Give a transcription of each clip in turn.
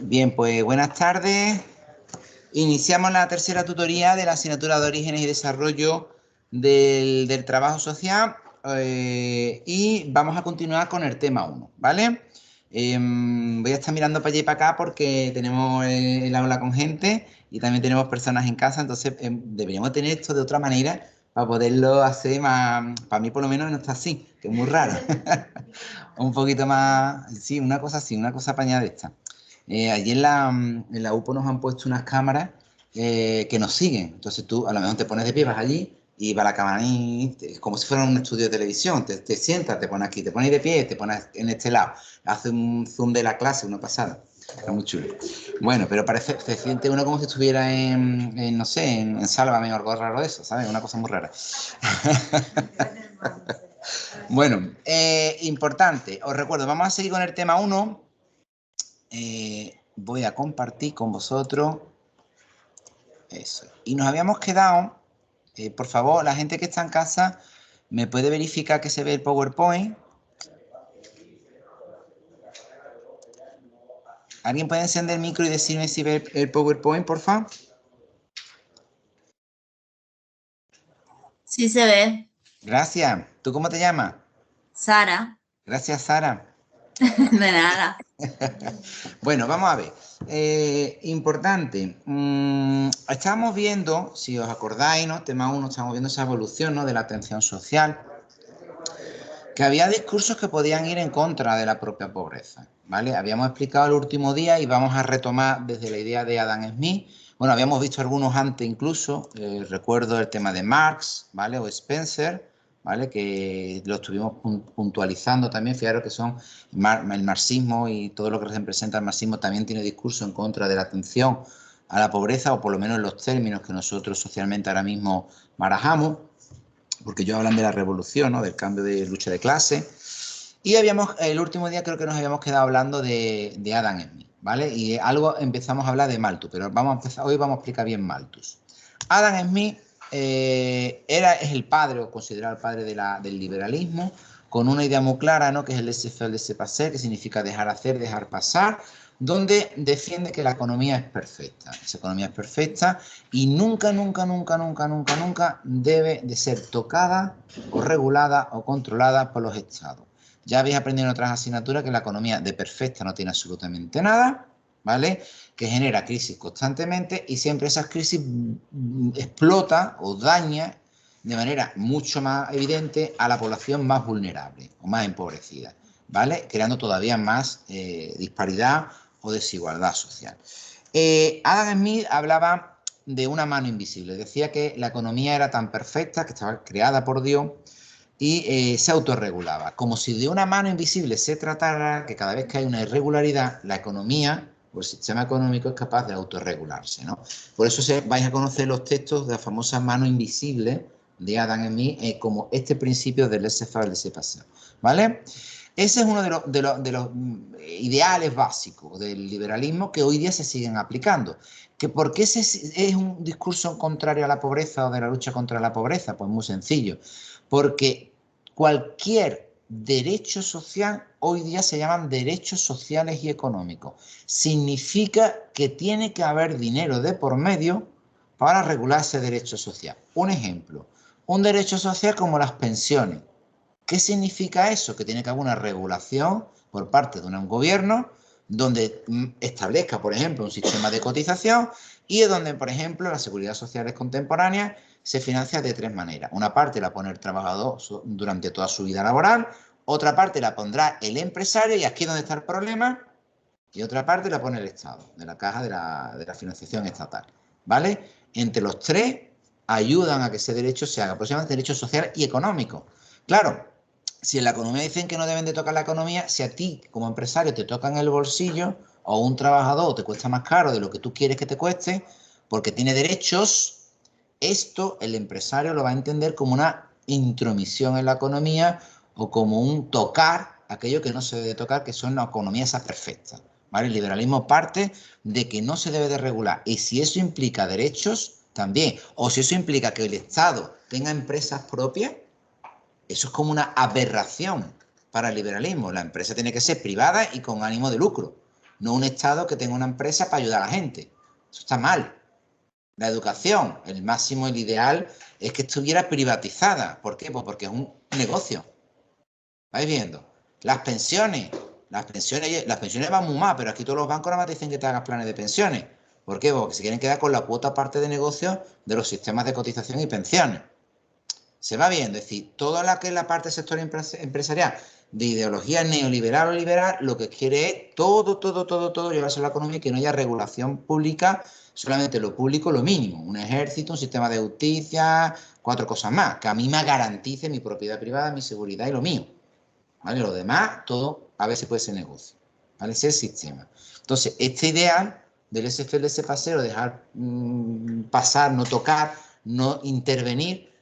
Bien, pues buenas tardes. Iniciamos la tercera tutoría de la asignatura de Orígenes y Desarrollo del Trabajo Social y vamos a continuar con el tema 1, ¿vale? Voy a estar mirando para allá y para acá porque tenemos el aula con gente y también tenemos personas en casa, entonces deberíamos tener esto de otra manera para poderlo hacer más, para mí por lo menos no está así, que es muy raro. Un poquito más, sí, una cosa así, una cosa apañada de esta. Allí en la UPO nos han puesto unas cámaras que nos siguen. Entonces tú a lo mejor te pones de pie, vas allí y va la cámara y es como si fuera un estudio de televisión. Te sientas, te pones aquí, te pones de pie, te pones en este lado. Hace un zoom de la clase, una pasada. Está muy chulo. Bueno, pero parece, se siente uno como si estuviera no sé, en Sálvame o algo raro de eso, ¿sabes? Una cosa muy rara. Bueno, importante, os recuerdo, vamos a seguir con el tema 1. Voy a compartir con vosotros eso. Y nos habíamos quedado, por favor, la gente que está en casa, ¿me puede verificar que se ve el PowerPoint? ¿Alguien puede encender el micro y decirme si ve el PowerPoint, por favor? Sí se ve. Gracias. ¿Tú cómo te llamas? Sara. Gracias, Sara. De nada. Bueno, vamos a ver. Importante. Estábamos viendo, si os acordáis, ¿no? Tema 1, estamos viendo esa evolución, ¿no? De la atención social. Que había discursos que podían ir en contra de la propia pobreza, ¿vale? Habíamos explicado el último día y vamos a retomar desde la idea de Adam Smith. Bueno, habíamos visto algunos antes incluso, recuerdo el tema de Marx, ¿vale? O Spencer, ¿vale? Que lo estuvimos puntualizando también. Fijaros que son el marxismo y todo lo que representa el marxismo también tiene discurso en contra de la atención a la pobreza, o por lo menos en los términos que nosotros socialmente ahora mismo barajamos, porque ellos hablan de la revolución, ¿no? Del cambio de lucha de clase. Y el último día creo que nos habíamos quedado hablando de Adam Smith, ¿vale? Y algo empezamos a hablar de Malthus, pero hoy vamos a explicar bien Malthus. Adam Smith es el padre, o considerado el padre del liberalismo, con una idea muy clara, ¿no? Que es el laissez-faire, laissez-passer, que significa dejar hacer, dejar pasar, donde defiende que la economía es perfecta. Esa economía es perfecta y nunca, nunca, nunca, nunca, nunca, nunca debe de ser tocada o regulada o controlada por los estados. Ya habéis aprendido en otras asignaturas que la economía de perfecta no tiene absolutamente nada, ¿vale? Que genera crisis constantemente y siempre esas crisis explota o daña de manera mucho más evidente a la población más vulnerable o más empobrecida, ¿vale? Creando todavía más disparidad o desigualdad social. Adam Smith hablaba de una mano invisible, decía que la economía era tan perfecta, que estaba creada por Dios, y se autorregulaba, como si de una mano invisible se tratara, que cada vez que hay una irregularidad, la economía o el sistema económico es capaz de autorregularse, ¿no? Por eso vais a conocer los textos de la famosa mano invisible de Adam Smith como este principio del laissez-faire, laissez-passer, ¿vale? Ese es uno de los ideales básicos del liberalismo que hoy día se siguen aplicando. ¿Que ¿Por qué es un discurso contrario a la pobreza o de la lucha contra la pobreza? Pues muy sencillo. Porque cualquier derecho social hoy día se llaman derechos sociales y económicos. Significa que tiene que haber dinero de por medio para regular ese derecho social. Un ejemplo, un derecho social como las pensiones. ¿Qué significa eso? Que tiene que haber una regulación por parte de un gobierno donde establezca, por ejemplo, un sistema de cotización y donde, por ejemplo, la seguridad social contemporánea se financia de tres maneras. Una parte la pone el trabajador durante toda su vida laboral, otra parte la pondrá el empresario, y aquí es donde está el problema, y otra parte la pone el Estado, de la caja de la financiación estatal, ¿vale? Entre los tres ayudan a que ese derecho se haga, aproximadamente derecho social y económico. Claro, si en la economía dicen que no deben de tocar la economía, si a ti como empresario te tocan el bolsillo o un trabajador te cuesta más caro de lo que tú quieres que te cueste, porque tiene derechos, esto el empresario lo va a entender como una intromisión en la economía o como un tocar aquello que no se debe tocar, que son la economía esa perfecta, ¿vale? El liberalismo parte de que no se debe de regular, y si eso implica derechos, también, o si eso implica que el Estado tenga empresas propias, eso es como una aberración para el liberalismo. La empresa tiene que ser privada y con ánimo de lucro. no un Estado que tenga una empresa para ayudar a la gente. Eso está mal. La educación, el máximo, el ideal es que estuviera privatizada. ¿Por qué? Pues porque es un negocio. ¿Vais viendo? Las pensiones van muy mal, pero aquí todos los bancos nada más te dicen que te hagas planes de pensiones. ¿Por qué? Porque se quieren quedar con la cuota parte de negocio de los sistemas de cotización y pensiones. Se va viendo, es decir, toda la que es la parte del sector empresarial de ideología neoliberal o liberal, lo que quiere es todo llevarse a la economía y que no haya regulación pública, solamente lo público, lo mínimo. Un ejército, un sistema de justicia, 4 cosas más, que a mí me garantice mi propiedad privada, mi seguridad y lo mío. ¿Vale? Lo demás, todo a veces puede ser negocio. ¿Vale? Ese es el sistema. Entonces, este ideal del laissez-faire, laissez-passer, o dejar pasar, no tocar, no intervenir,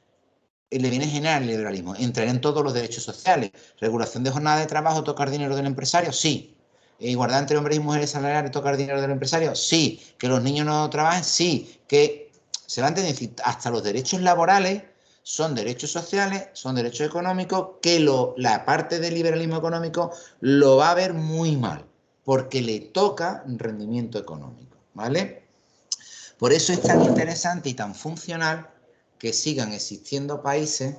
le viene a generar el liberalismo. Entrar en todos los derechos sociales. Regulación de jornada de trabajo, tocar dinero del empresario, sí. Igualdad entre hombres y mujeres salariales, tocar dinero del empresario, sí. Que los niños no trabajen, sí. Que se va a entender, hasta los derechos laborales son derechos sociales, son derechos económicos, que la parte del liberalismo económico lo va a ver muy mal, porque le toca rendimiento económico, ¿vale? Por eso es tan interesante y tan funcional que sigan existiendo países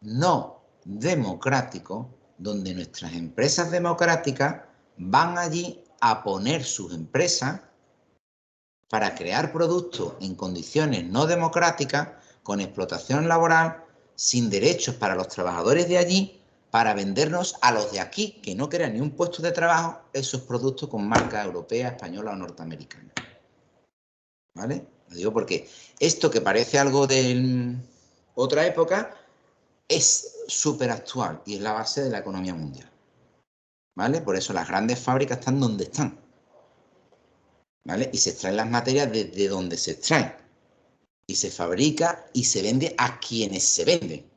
no democráticos donde nuestras empresas democráticas van allí a poner sus empresas para crear productos en condiciones no democráticas, con explotación laboral, sin derechos para los trabajadores de allí, para vendernos a los de aquí, que no crean ni un puesto de trabajo, esos productos con marca europea, española o norteamericana. ¿Vale? Lo digo porque esto que parece algo de otra época es súper actual y es la base de la economía mundial. ¿Vale? Por eso las grandes fábricas están donde están. ¿Vale? Y se extraen las materias desde donde se extraen. Y se fabrica y se vende a quienes se venden.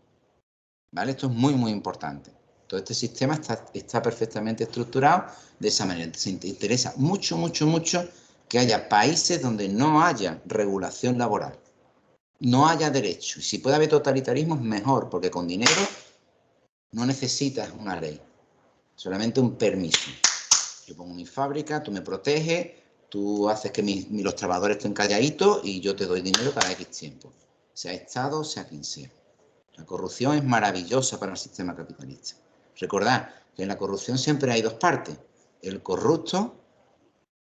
¿Vale? Esto es muy, muy importante. Todo este sistema está perfectamente estructurado de esa manera. Se interesa mucho, mucho, mucho que haya países donde no haya regulación laboral, no haya derecho. Y si puede haber totalitarismo, es mejor, porque con dinero no necesitas una ley, solamente un permiso. Yo pongo mi fábrica, tú me proteges, tú haces que los trabajadores estén calladitos y yo te doy dinero para X tiempo, sea Estado, sea quien sea. La corrupción es maravillosa para el sistema capitalista. Recordad que en la corrupción siempre hay dos partes, el corrupto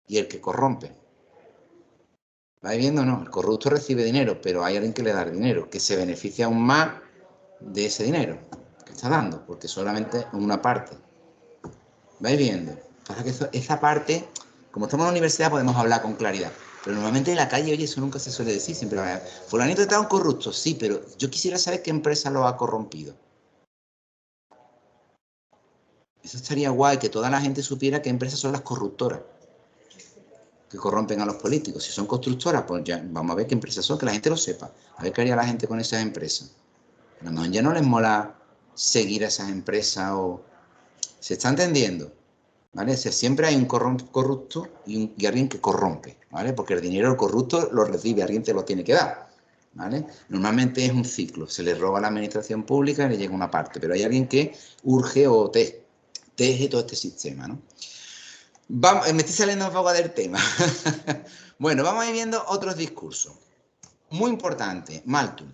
y el que corrompe. ¿Vais viendo? No, el corrupto recibe dinero, pero hay alguien que le da el dinero, que se beneficia aún más de ese dinero que está dando, porque solamente una parte. ¿Vais viendo? Pasa que esa parte, como estamos en la universidad, podemos hablar con claridad. Pero normalmente en la calle, oye, eso nunca se suele decir. Siempre va a fulanito está un corrupto, sí, pero yo quisiera saber qué empresa lo ha corrompido. Eso estaría guay, que toda la gente supiera qué empresas son las corruptoras, que corrompen a los políticos. Si son constructoras, pues ya vamos a ver qué empresas son, que la gente lo sepa. A ver qué haría la gente con esas empresas. A lo mejor ya no les mola seguir a esas empresas o... ¿Se está entendiendo? ¿Vale? O sea, siempre hay un corrupto y alguien que corrompe, ¿vale? Porque el dinero, el corrupto lo recibe, alguien te lo tiene que dar, ¿vale? Normalmente es un ciclo, se le roba a la administración pública y le llega una parte, pero hay alguien que urge o teje todo este sistema, ¿no? Vamos, me estoy saliendo un poco del tema. Bueno, vamos a ir viendo otros discursos. Muy importante, Malthus.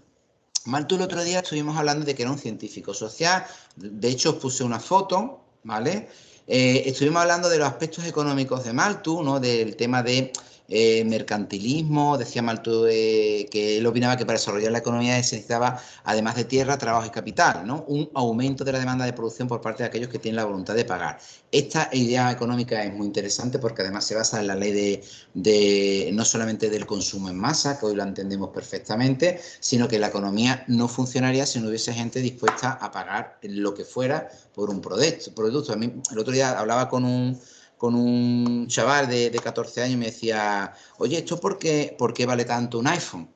Malthus el otro día estuvimos hablando de que era un científico social, de hecho os puse una foto, ¿vale? Estuvimos hablando de los aspectos económicos de Malthus, ¿no? Del tema de mercantilismo, decía Malthus que él opinaba que para desarrollar la economía se necesitaba, además de tierra, trabajo y capital, ¿no? Un aumento de la demanda de producción por parte de aquellos que tienen la voluntad de pagar. Esta idea económica es muy interesante porque además se basa en la ley de no solamente del consumo en masa, que hoy la entendemos perfectamente, sino que la economía no funcionaría si no hubiese gente dispuesta a pagar lo que fuera por un producto. A mí, el otro día hablaba con un chaval de 14 años y me decía, oye, ¿esto por qué vale tanto un iPhone?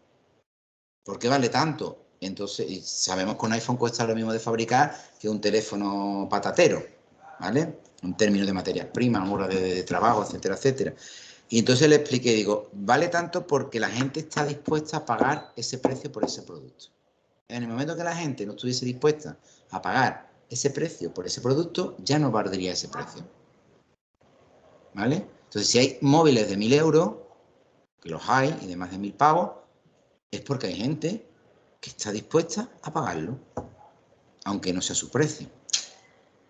¿Por qué vale tanto? Entonces, sabemos que un iPhone cuesta lo mismo de fabricar que un teléfono patatero, ¿vale? En términos de materias primas, horas de trabajo, etcétera, etcétera. Y entonces le expliqué, digo, vale tanto porque la gente está dispuesta a pagar ese precio por ese producto. En el momento que la gente no estuviese dispuesta a pagar ese precio por ese producto, ya no valdría ese precio. ¿Vale? Entonces, si hay móviles de 1.000 euros, que los hay, y de más de 1.000 pavos, es porque hay gente que está dispuesta a pagarlo, aunque no sea su precio.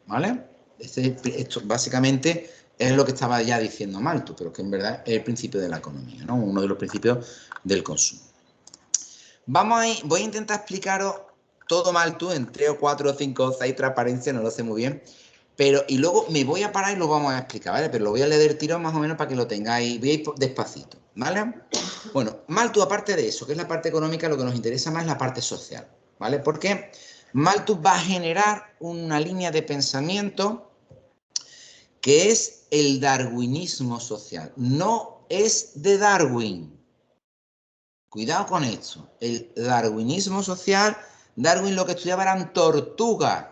¿Vale? Esto básicamente es lo que estaba ya diciendo Malthus, pero que en verdad es el principio de la economía, ¿no? Uno de los principios del consumo. Voy a intentar explicaros todo Malthus en 3 o 4 o 5 o 6 transparencias, no lo sé muy bien, y luego me voy a parar y lo vamos a explicar, ¿vale? Pero lo voy a leer tirón más o menos para que lo tengáis, voy a ir despacito, ¿vale? Bueno, Malthus, aparte de eso, que es la parte económica, lo que nos interesa más es la parte social, ¿vale? Porque Malthus va a generar una línea de pensamiento que es el darwinismo social. No es de Darwin. Cuidado con esto. El darwinismo social, Darwin lo que estudiaba eran tortugas.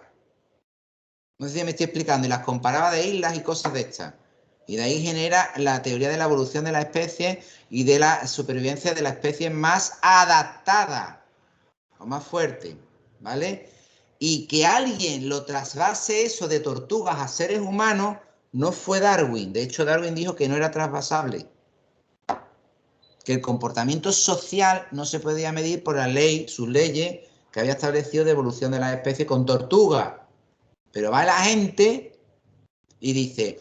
No sé si me estoy explicando, y las comparaba de islas y cosas de estas. Y de ahí genera la teoría de la evolución de la especie y de la supervivencia de la especie más adaptada o más fuerte, ¿vale? Y que alguien lo trasvase eso de tortugas a seres humanos no fue Darwin. De hecho, Darwin dijo que no era trasvasable, que el comportamiento social no se podía medir por la ley, sus leyes que había establecido de evolución de las especies con tortugas. Pero va la gente y dice,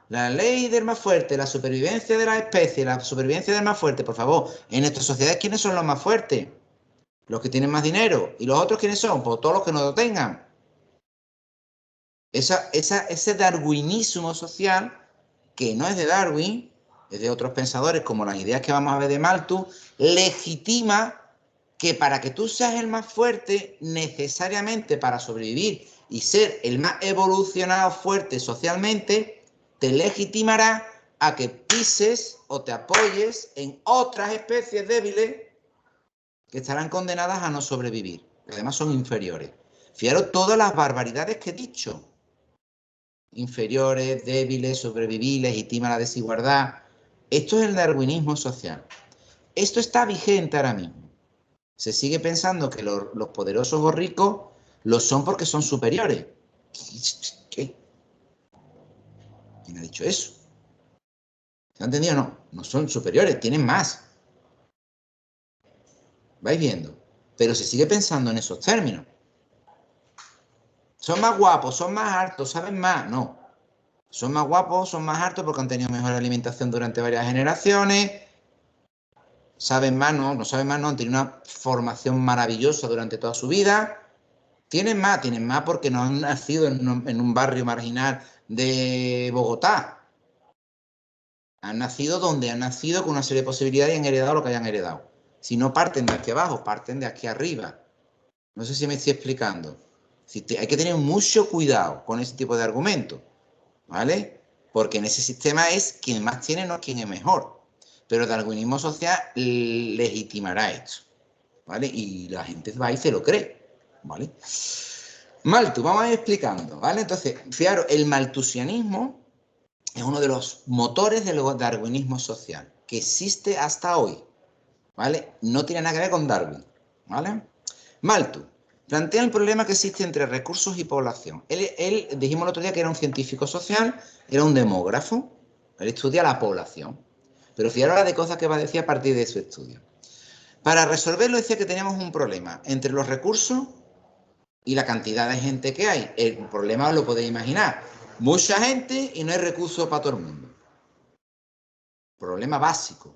la ley del más fuerte, la supervivencia de las especies, la supervivencia del más fuerte, por favor, en nuestras sociedades, ¿quiénes son los más fuertes? Los que tienen más dinero. ¿Y los otros quiénes son? Pues todos los que no lo tengan. Ese darwinismo social, que no es de Darwin, es de otros pensadores, como las ideas que vamos a ver de Malthus, legitima que para que tú seas el más fuerte, necesariamente para sobrevivir y ser el más evolucionado fuerte socialmente, te legitimará a que pises o te apoyes en otras especies débiles que estarán condenadas a no sobrevivir, que además son inferiores. Fijaros todas las barbaridades que he dicho. Inferiores, débiles, sobrevivir, legitima la desigualdad. Esto es el darwinismo social. Esto está vigente ahora mismo. Se sigue pensando que los poderosos o ricos lo son porque son superiores. ¿Qué? ¿Quién ha dicho eso? ¿Se ha entendido? No, no son superiores, tienen más. ¿Vais viendo? Pero se sigue pensando en esos términos. Son más guapos, son más altos, saben más. No. Son más guapos, son más altos porque han tenido mejor alimentación durante varias generaciones. Saben más, no saben más, no, han tenido una formación maravillosa durante toda su vida. Tienen más porque no han nacido en un barrio marginal de Bogotá. Han nacido donde han nacido con una serie de posibilidades y han heredado lo que hayan heredado. Si no parten de aquí abajo, parten de aquí arriba. No sé si me estoy explicando. Hay que tener mucho cuidado con ese tipo de argumentos, ¿vale? Porque en ese sistema es quien más tiene, no quien es mejor. Pero el darwinismo social legitimará esto, ¿vale? Y la gente va y se lo cree, ¿vale? Malthus, vamos a ir explicando, ¿vale? Entonces, fijaros, el malthusianismo es uno de los motores del darwinismo social que existe hasta hoy, ¿vale? No tiene nada que ver con Darwin, ¿vale? Malthus plantea el problema que existe entre recursos y población. Él dijimos el otro día que era un científico social, era un demógrafo, él estudia la población. Pero fijaros la de cosas que va a decir a partir de su estudio. Para resolverlo decía que teníamos un problema entre los recursos y la cantidad de gente que hay. El problema os lo podéis imaginar. Mucha gente y no hay recursos para todo el mundo. Problema básico,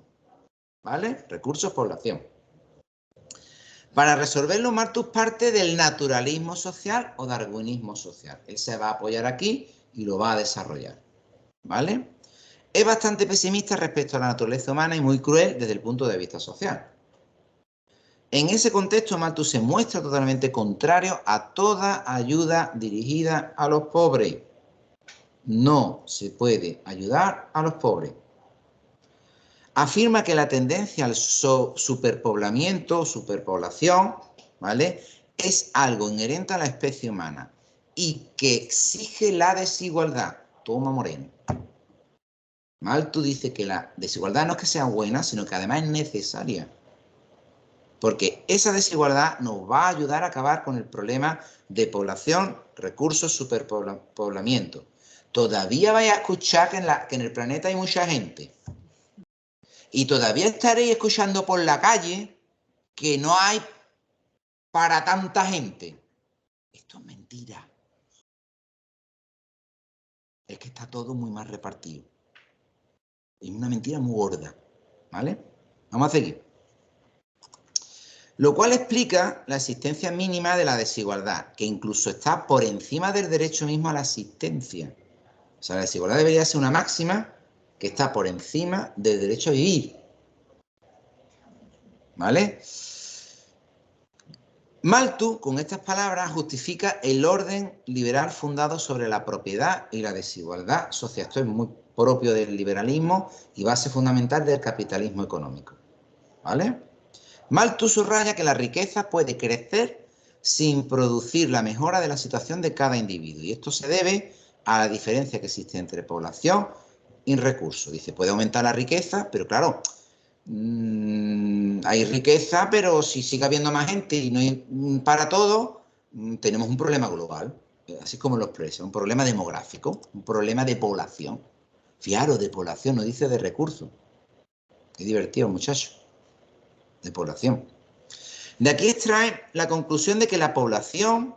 ¿vale? Recursos, población. Para resolverlo, Malthus parte del naturalismo social o darwinismo social. Él se va a apoyar aquí y lo va a desarrollar, ¿vale? Es bastante pesimista respecto a la naturaleza humana y muy cruel desde el punto de vista social. En ese contexto, Malthus se muestra totalmente contrario a toda ayuda dirigida a los pobres. No se puede ayudar a los pobres. Afirma que la tendencia al superpoblamiento, superpoblación, ¿vale?, es algo inherente a la especie humana y que exige la desigualdad. Toma Moreno. Malthus dice que la desigualdad no es que sea buena, sino que además es necesaria. Porque esa desigualdad nos va a ayudar a acabar con el problema de población, recursos, superpoblamiento. todavía vais a escuchar que en el planeta hay mucha gente. Y todavía estaréis escuchando por la calle que no hay para tanta gente. Esto es mentira. Es que está todo muy mal repartido. Es una mentira muy gorda. ¿Vale? Vamos a seguir. Lo cual explica la existencia mínima de la desigualdad, que incluso está por encima del derecho mismo a la existencia. O sea, la desigualdad debería ser una máxima que está por encima del derecho a vivir. ¿Vale? Malthus, con estas palabras, justifica el orden liberal fundado sobre la propiedad y la desigualdad social. Esto es muy propio del liberalismo y base fundamental del capitalismo económico. ¿Vale? Malthus subraya que la riqueza puede crecer sin producir la mejora de la situación de cada individuo. Y esto se debe a la diferencia que existe entre población y recursos. Dice, puede aumentar la riqueza, pero claro, hay riqueza, pero si sigue habiendo más gente y no hay para todo, tenemos un problema global, así como lo expresa, un problema demográfico, un problema de población. Fijaros, de población, no dice de recursos. Qué divertido, muchachos. De población. De aquí extrae la conclusión de que la población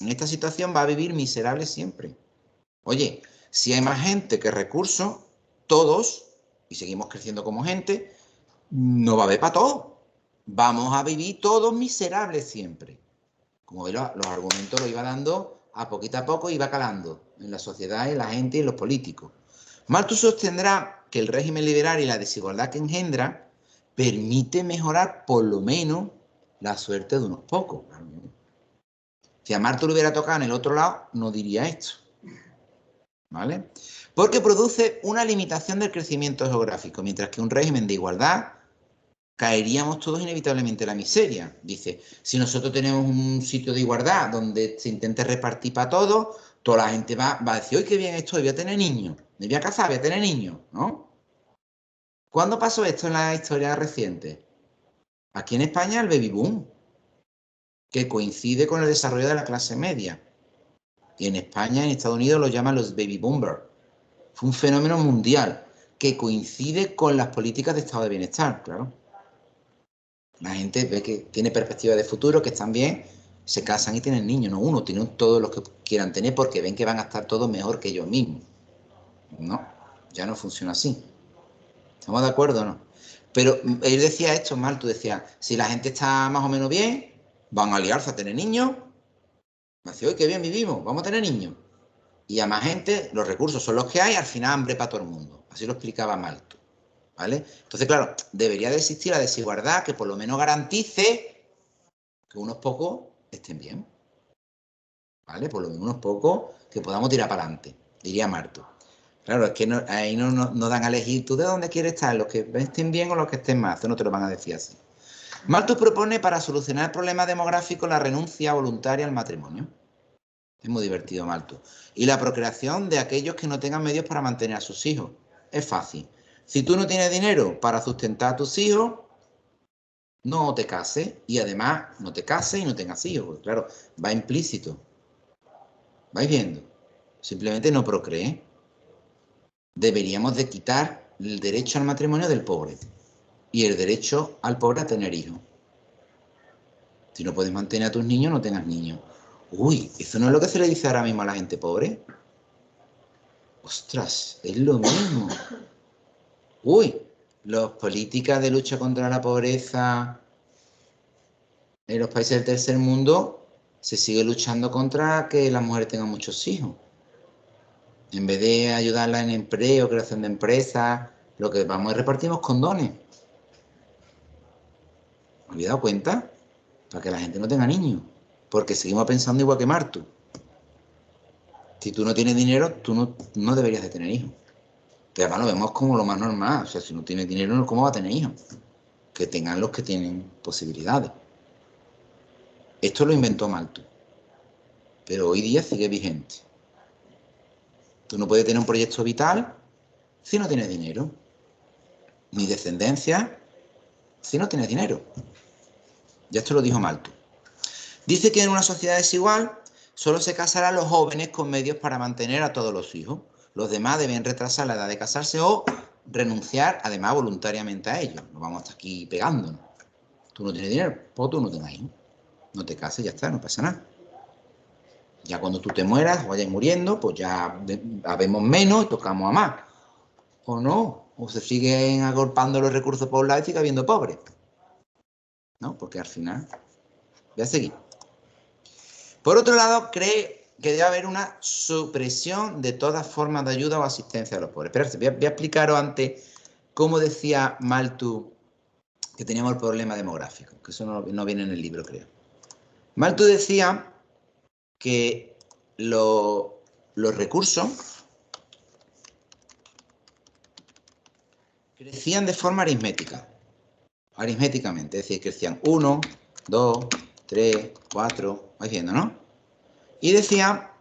en esta situación va a vivir miserable siempre. Oye, si hay más gente que recursos, todos, y seguimos creciendo como gente, no va a haber para todos. Vamos a vivir todos miserables siempre. Como veis, los argumentos los iba dando a poco, iba calando en la sociedad, en la gente y en los políticos. Malthus sostendrá que el régimen liberal y la desigualdad que engendra permite mejorar por lo menos la suerte de unos pocos. Si a Malthus le hubiera tocado en el otro lado, no diría esto. ¿Vale? Porque produce una limitación del crecimiento geográfico, mientras que un régimen de igualdad caeríamos todos inevitablemente en la miseria. Dice, si nosotros tenemos un sitio de igualdad donde se intente repartir para todos, toda la gente va a decir, ¡ay, qué bien estoy! Voy a tener niños. Me voy a casar, voy a tener niños, ¿no? ¿Cuándo pasó esto en la historia reciente? Aquí en España el baby boom, que coincide con el desarrollo de la clase media. Y en España, en Estados Unidos, lo llaman los baby boomers. Fue un fenómeno mundial que coincide con las políticas de estado de bienestar, claro. La gente ve que tiene perspectivas de futuro, que están bien, se casan y tienen niños, no uno, tienen todos los que quieran tener porque ven que van a estar todos mejor que ellos mismos. No, ya no funciona así. ¿Estamos de acuerdo o no? Pero él decía esto, Malthus decía, si la gente está más o menos bien, van a liarse a tener niños. Me decía, oye, qué bien vivimos, vamos a tener niños. Y a más gente, los recursos son los que hay, al final hambre para todo el mundo. Así lo explicaba Malthus. ¿Vale? Entonces, claro, debería de existir la desigualdad que por lo menos garantice que unos pocos estén bien. ¿Vale? Por lo menos unos pocos que podamos tirar para adelante, diría Malthus. Claro, es que no, ahí no dan a elegir tú de dónde quieres estar, los que estén bien o los que estén más, eso no te lo van a decir así. Malthus propone para solucionar el problema demográfico la renuncia voluntaria al matrimonio. Es muy divertido, Malthus. Y la procreación de aquellos que no tengan medios para mantener a sus hijos. Es fácil. Si tú no tienes dinero para sustentar a tus hijos, no te cases. Y además, no te cases y no tengas hijos. Porque, claro, va implícito. ¿Vais viendo? Simplemente no procree. Deberíamos de quitar el derecho al matrimonio del pobre. Y el derecho al pobre a tener hijos. Si no puedes mantener a tus niños, no tengas niños. Uy, ¿eso no es lo que se le dice ahora mismo a la gente pobre? Ostras, es lo mismo. Uy, las políticas de lucha contra la pobreza en los países del tercer mundo se sigue luchando contra que las mujeres tengan muchos hijos. En vez de ayudarlas en empleo, creación de empresas, lo que vamos y repartimos condones. ¿Me habéis dado cuenta? Para que la gente no tenga niños. Porque seguimos pensando igual que Malthus. Si tú no tienes dinero, tú no deberías de tener hijos. Pero además lo vemos como lo más normal. O sea, si no tienes dinero, ¿cómo va a tener hijos? Que tengan los que tienen posibilidades. Esto lo inventó Malthus. Pero hoy día sigue vigente. Tú no puedes tener un proyecto vital si no tienes dinero. Ni descendencia si no tienes dinero. Ya esto lo dijo Malthus. Dice que en una sociedad desigual solo se casarán los jóvenes con medios para mantener a todos los hijos. los demás deben retrasar la edad de casarse o renunciar, además, voluntariamente a ello. No vamos a estar aquí pegándonos. Tú no tienes dinero, pues tú no tengas hijos. No te cases, ya está, no pasa nada. Ya cuando tú te mueras o vayas muriendo, pues ya habemos menos y tocamos a más. O no, o se siguen agolpando los recursos por un lado y sigue habiendo pobres. ¿No? Porque al final... Voy a seguir. Por otro lado, cree que debe haber una supresión de todas formas de ayuda o asistencia a los pobres. Esperad, voy a explicaros antes cómo decía Malthus que teníamos el problema demográfico, que eso no viene en el libro, creo. Malthus decía que los recursos crecían de forma aritméticamente, es decir, crecían 1, 2, 3, 4, vais viendo, ¿no? Y decía,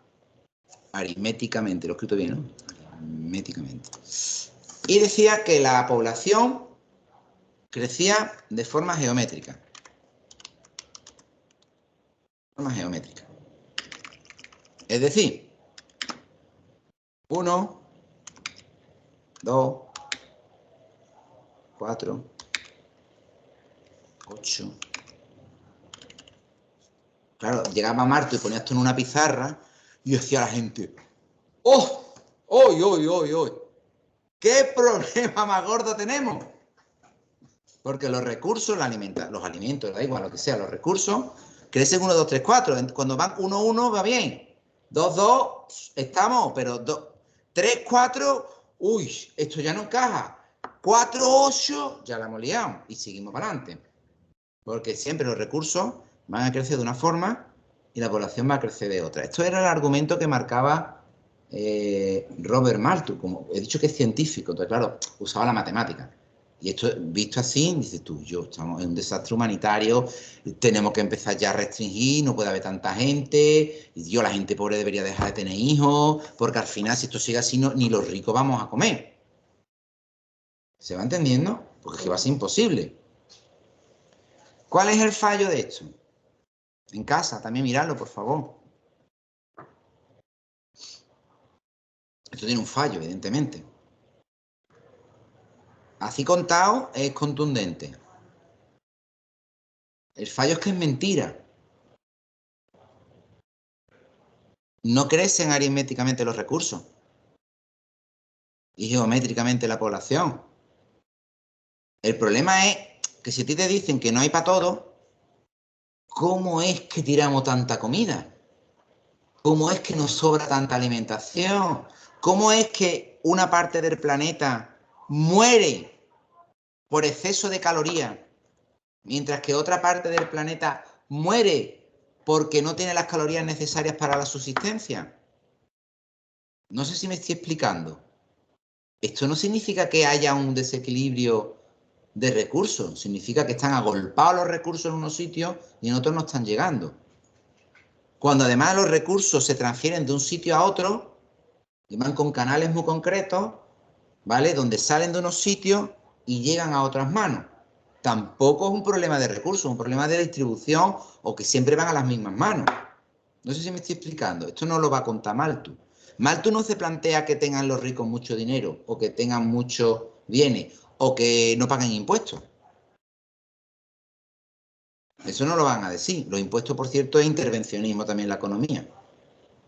aritméticamente, lo he escrito bien, ¿no? Aritméticamente. Y decía que la población crecía de forma geométrica. Es decir, 1, 2, 4, 8. Claro, llegaba Marto y ponía esto en una pizarra y decía a la gente, ¡oh! ¡Hoy, hoy, hoy, hoy! ¿Qué problema más gordo tenemos? Porque los recursos, los alimentos, da igual lo que sea, los recursos crecen 1, 2, 3, 4. Cuando van 1, 1 va bien. 2, 2, estamos, pero 3, 4, uy, esto ya no encaja. 4, 8, ya la hemos liado y seguimos para adelante. Porque siempre los recursos van a crecer de una forma y la población va a crecer de otra. Esto era el argumento que marcaba Robert Malthus. Como he dicho que es científico, entonces claro, usaba la matemática. Y esto, visto así, dices tú, estamos en un desastre humanitario, tenemos que empezar ya a restringir, no puede haber tanta gente, la gente pobre debería dejar de tener hijos, porque al final, si esto sigue así, ni los ricos vamos a comer. ¿Se va entendiendo? Porque es que va a ser imposible. ¿Cuál es el fallo de esto? En casa, también miradlo, por favor. Esto tiene un fallo, evidentemente. Así contado, es contundente. El fallo es que es mentira. No crecen aritméticamente los recursos y geométricamente la población. El problema es que si a ti te dicen que no hay para todo, ¿cómo es que tiramos tanta comida? ¿Cómo es que nos sobra tanta alimentación? ¿Cómo es que una parte del planeta muere por exceso de calorías, mientras que otra parte del planeta muere porque no tiene las calorías necesarias para la subsistencia? No sé si me estoy explicando. Esto no significa que haya un desequilibrio de recursos, significa que están agolpados los recursos en unos sitios y en otros no están llegando. Cuando además los recursos se transfieren de un sitio a otro y van con canales muy concretos, ¿vale? Donde salen de unos sitios y llegan a otras manos. Tampoco es un problema de recursos, es un problema de distribución o que siempre van a las mismas manos. No sé si me estoy explicando. Esto no lo va a contar Malthus. Malthus no se plantea que tengan los ricos mucho dinero o que tengan muchos bienes o que no paguen impuestos. Eso no lo van a decir. Los impuestos, por cierto, es intervencionismo también en la economía.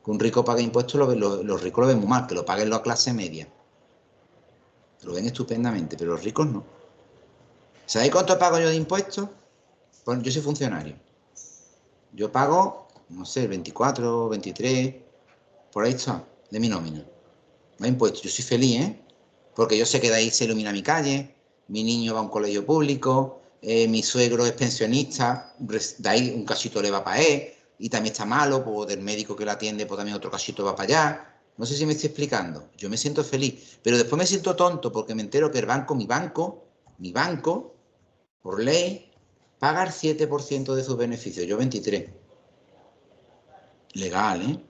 Que un rico pague impuestos, los ricos lo ven muy mal, que lo paguen la clase media. Lo ven estupendamente, pero los ricos no. ¿Sabéis cuánto pago yo de impuestos? Pues yo soy funcionario. Yo pago, no sé, 24, 23, por ahí está, de mi nómina. Me ha impuesto. Yo soy feliz, ¿eh? Porque yo sé que de ahí se ilumina mi calle, mi niño va a un colegio público, mi suegro es pensionista, de ahí un cachito le va para él, y también está malo, pues del médico que lo atiende, pues también otro cachito va para allá. No sé si me estoy explicando. Yo me siento feliz, pero después me siento tonto porque me entero que mi banco, por ley, paga el 7% de sus beneficios, yo 23%. Legal, ¿eh?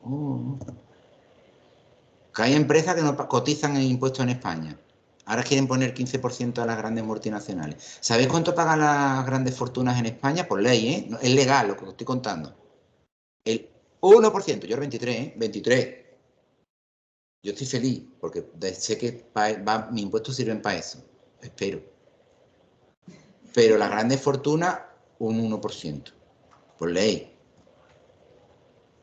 Oh. Que hay empresas que no cotizan en impuestos en España. Ahora quieren poner 15% a las grandes multinacionales. ¿Sabéis cuánto pagan las grandes fortunas en España? Por ley, ¿eh? No, es legal lo que os estoy contando. El 1%, yo el 23, ¿eh? 23. Yo estoy feliz porque sé que mis impuestos sirven para eso. Espero. Pero las grandes fortunas, un 1%. Por ley.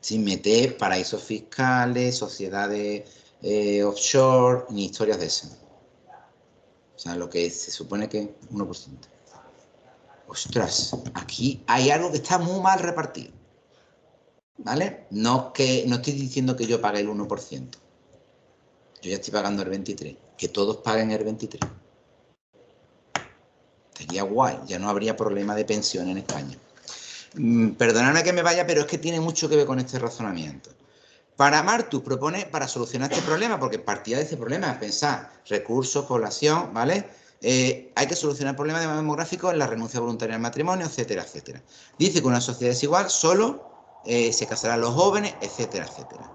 Sin meter paraísos fiscales, sociedades offshore, ni historias de eso. O sea, lo que se supone que es 1%. Ostras, aquí hay algo que está muy mal repartido. ¿Vale? No estoy diciendo que yo pague el 1%. Yo ya estoy pagando el 23%. Que todos paguen el 23%. Sería guay. Ya no habría problema de pensión en España. Perdonadme que me vaya, pero es que tiene mucho que ver con este razonamiento. Para Martus propone, para solucionar este problema, porque partía de este problema, es pensar recursos, población, ¿vale? Hay que solucionar el problema demográfico en la renuncia voluntaria al matrimonio, etcétera, etcétera. Dice que una sociedad desigual solo se casarán los jóvenes, etcétera, etcétera.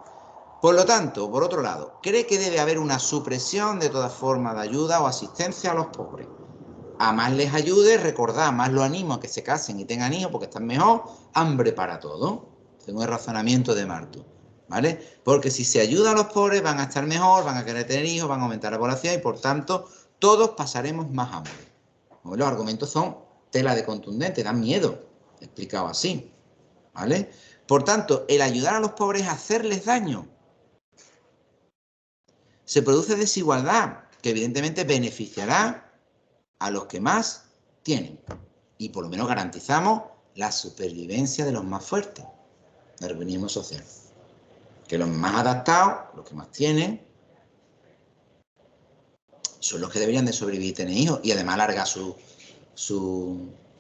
Por lo tanto, por otro lado, cree que debe haber una supresión de toda forma de ayuda o asistencia a los pobres. A más les ayude, recordad, más lo animo a que se casen y tengan hijos porque están mejor, hambre para todo. Tengo el razonamiento de Martus, ¿vale? Porque si se ayuda a los pobres van a estar mejor, van a querer tener hijos, van a aumentar la población y por tanto todos pasaremos más hambre. Los argumentos son tela de contundente, dan miedo, explicado así, ¿vale? Por tanto, el ayudar a los pobres es hacerles daño. Se produce desigualdad que evidentemente beneficiará a los que más tienen. Y por lo menos garantizamos la supervivencia de los más fuertes. Darwinismo social. Que los más adaptados, los que más tienen, son los que deberían de sobrevivir y tener hijos. Y además alargar su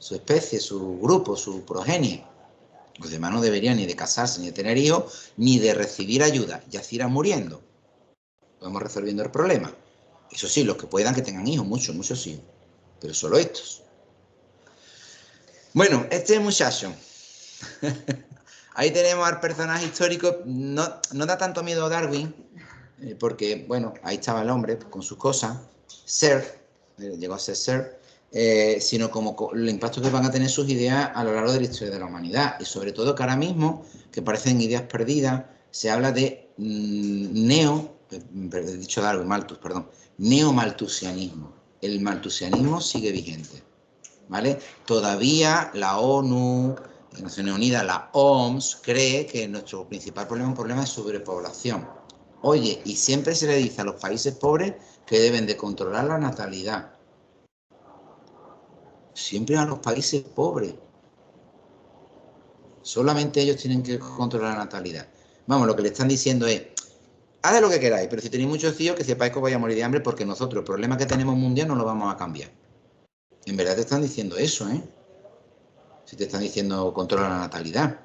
especie, su grupo, su progenie. Los demás no deberían ni de casarse, ni de tener hijos, ni de recibir ayuda. Ya se irán muriendo. Vamos resolviendo el problema. Eso sí, los que puedan que tengan hijos, muchos sí. Pero solo estos. Bueno, este muchacho. Ahí tenemos al personaje histórico. No da tanto miedo a Darwin, porque, bueno, ahí estaba el hombre con sus cosas. Sir, llegó a ser Sir, sino como el impacto que van a tener sus ideas a lo largo de la historia de la humanidad. Y sobre todo que ahora mismo, que parecen ideas perdidas, se habla de neomaltusianismo. El maltusianismo sigue vigente, ¿vale? Todavía la ONU, Naciones Unidas, la OMS, cree que nuestro principal problema es un problema de sobrepoblación. Oye, y siempre se le dice a los países pobres que deben de controlar la natalidad. Siempre a los países pobres. Solamente ellos tienen que controlar la natalidad. Vamos, lo que le están diciendo es, haz lo que queráis, pero si tenéis muchos hijos, que sepáis que os vais a morir de hambre porque nosotros el problema que tenemos mundial no lo vamos a cambiar. En verdad te están diciendo eso, ¿eh? Si te están diciendo controla la natalidad.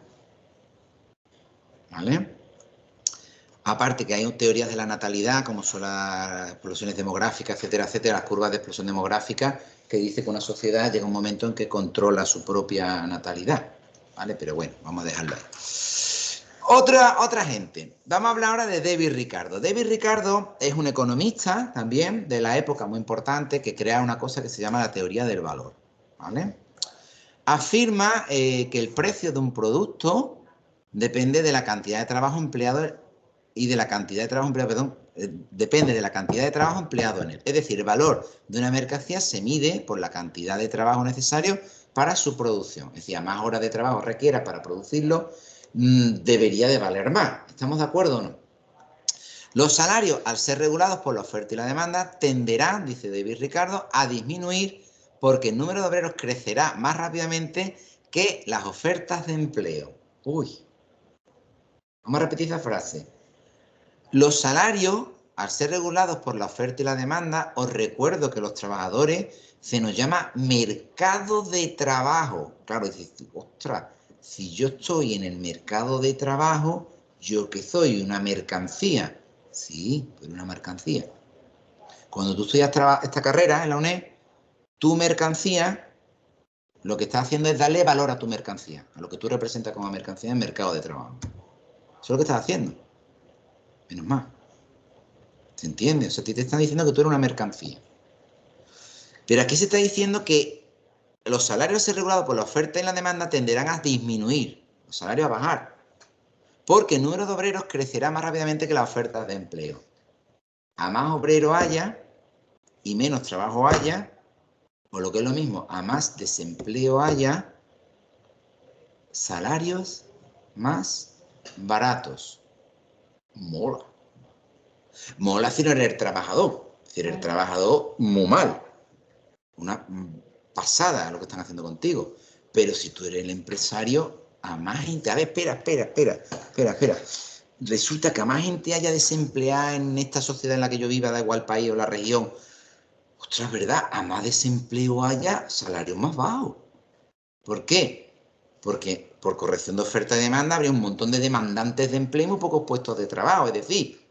¿Vale? Aparte que hay teorías de la natalidad, como son las explosiones demográficas, etcétera, etcétera, las curvas de explosión demográfica, que dice que una sociedad llega un momento en que controla su propia natalidad. ¿Vale? Pero bueno, vamos a dejarlo ahí. Otra gente. Vamos a hablar ahora de David Ricardo. David Ricardo es un economista también de la época muy importante que crea una cosa que se llama la teoría del valor. ¿Vale? Afirma que el precio de un producto depende de la cantidad de trabajo empleado y de la cantidad de trabajo empleado, depende de la cantidad de trabajo empleado en él. Es decir, el valor de una mercancía se mide por la cantidad de trabajo necesario para su producción. Es decir, a más horas de trabajo requiera para producirlo, debería de valer más. ¿Estamos de acuerdo o no? Los salarios, al ser regulados por la oferta y la demanda, tenderán, dice David Ricardo, a disminuir porque el número de obreros crecerá más rápidamente que las ofertas de empleo. Uy. Vamos a repetir esa frase. Los salarios, al ser regulados por la oferta y la demanda, os recuerdo que los trabajadores se nos llama mercado de trabajo. Claro, dices, ostras, si yo estoy en el mercado de trabajo, ¿yo qué soy? ¿Una mercancía? Sí, pero una mercancía. Cuando tú estudias esta carrera en la UNED, tu mercancía, lo que estás haciendo es darle valor a tu mercancía, a lo que tú representas como mercancía en el mercado de trabajo. Eso es lo que estás haciendo. Menos mal. ¿Se entiende? O sea, te están diciendo que tú eres una mercancía. Pero aquí se está diciendo que los salarios a ser regulados por la oferta y la demanda tenderán a disminuir, los salarios a bajar, porque el número de obreros crecerá más rápidamente que las ofertas de empleo. a más obrero haya y menos trabajo haya, o lo que es lo mismo, a más desempleo haya, salarios más baratos. Mola. Mola si no eres el trabajador. Si eres el trabajador, muy mal. Una pasada lo que están haciendo contigo. Pero si tú eres el empresario, a más gente... A ver, espera. Resulta que a más gente haya desempleada en esta sociedad en la que yo viva, da igual el país o la región. Ostras, ¿verdad? A más desempleo haya, salarios más bajos. ¿Por qué? Porque por corrección de oferta y demanda habría un montón de demandantes de empleo y muy pocos puestos de trabajo. Es decir,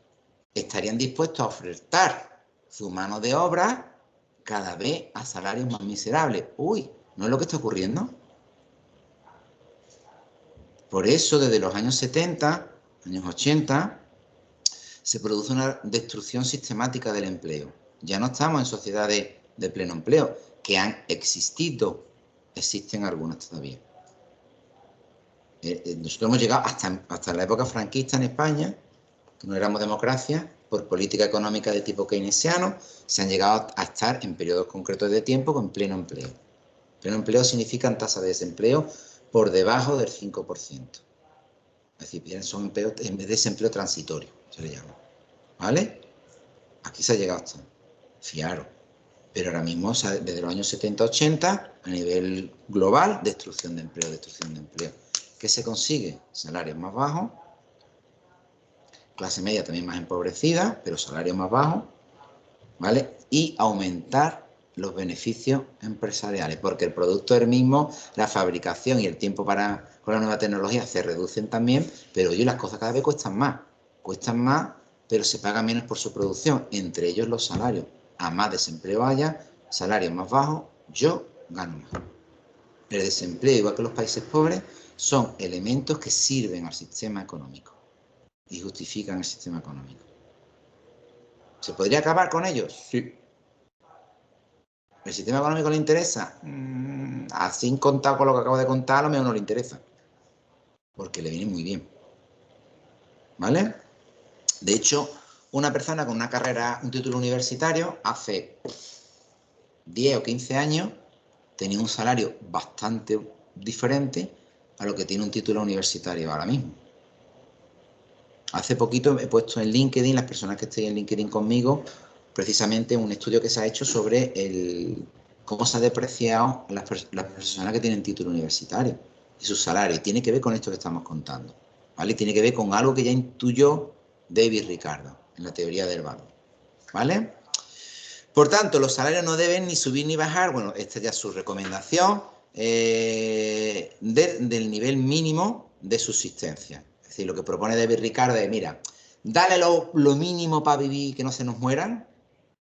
estarían dispuestos a ofertar su mano de obra cada vez a salarios más miserables. Uy, ¿no es lo que está ocurriendo? Por eso, desde los años 70, años 80, se produce una destrucción sistemática del empleo. Ya no estamos en sociedades de pleno empleo, que han existido. Existen algunas todavía. Nosotros hemos llegado hasta la época franquista en España, que no éramos democracia, por política económica de tipo keynesiano, se han llegado a estar en periodos concretos de tiempo con pleno empleo. Pleno empleo significan tasas de desempleo por debajo del 5%. Es decir, son empleos, en vez de desempleo transitorio, se le llama. ¿Vale? Aquí se ha llegado hasta. Fiaros. Pero ahora mismo, o sea, desde los años 70-80, a nivel global, destrucción de empleo. ¿Qué se consigue? Salarios más bajos, clase media también más empobrecida, pero salarios más bajos, ¿vale? Y aumentar los beneficios empresariales, porque el producto es el mismo, la fabricación y el tiempo con la nueva tecnología se reducen también, pero oye, las cosas cada vez cuestan más, pero se paga menos por su producción, entre ellos los salarios. A más desempleo haya, salarios más bajos, yo gano más. El desempleo, igual que los países pobres, son elementos que sirven al sistema económico y justifican el sistema económico. ¿Se podría acabar con ellos? Sí. ¿El sistema económico le interesa? Así contado con lo que acabo de contar, a lo mejor no le interesa. Porque le viene muy bien. ¿Vale? De hecho, una persona con una carrera, un título universitario, hace 10 o 15 años, tenía un salario bastante diferente a lo que tiene un título universitario ahora mismo. Hace poquito he puesto en LinkedIn, las personas que estén en LinkedIn conmigo, precisamente un estudio que se ha hecho sobre cómo se ha depreciado las personas que tienen título universitario y su salario. Y tiene que ver con esto que estamos contando, ¿vale? Tiene que ver con algo que ya intuyó David Ricardo en la teoría del valor, ¿vale? Por tanto, los salarios no deben ni subir ni bajar. Bueno, esta ya es su recomendación del nivel mínimo de subsistencia. Es decir, lo que propone David Ricardo es, mira, dale lo mínimo para vivir, que no se nos mueran,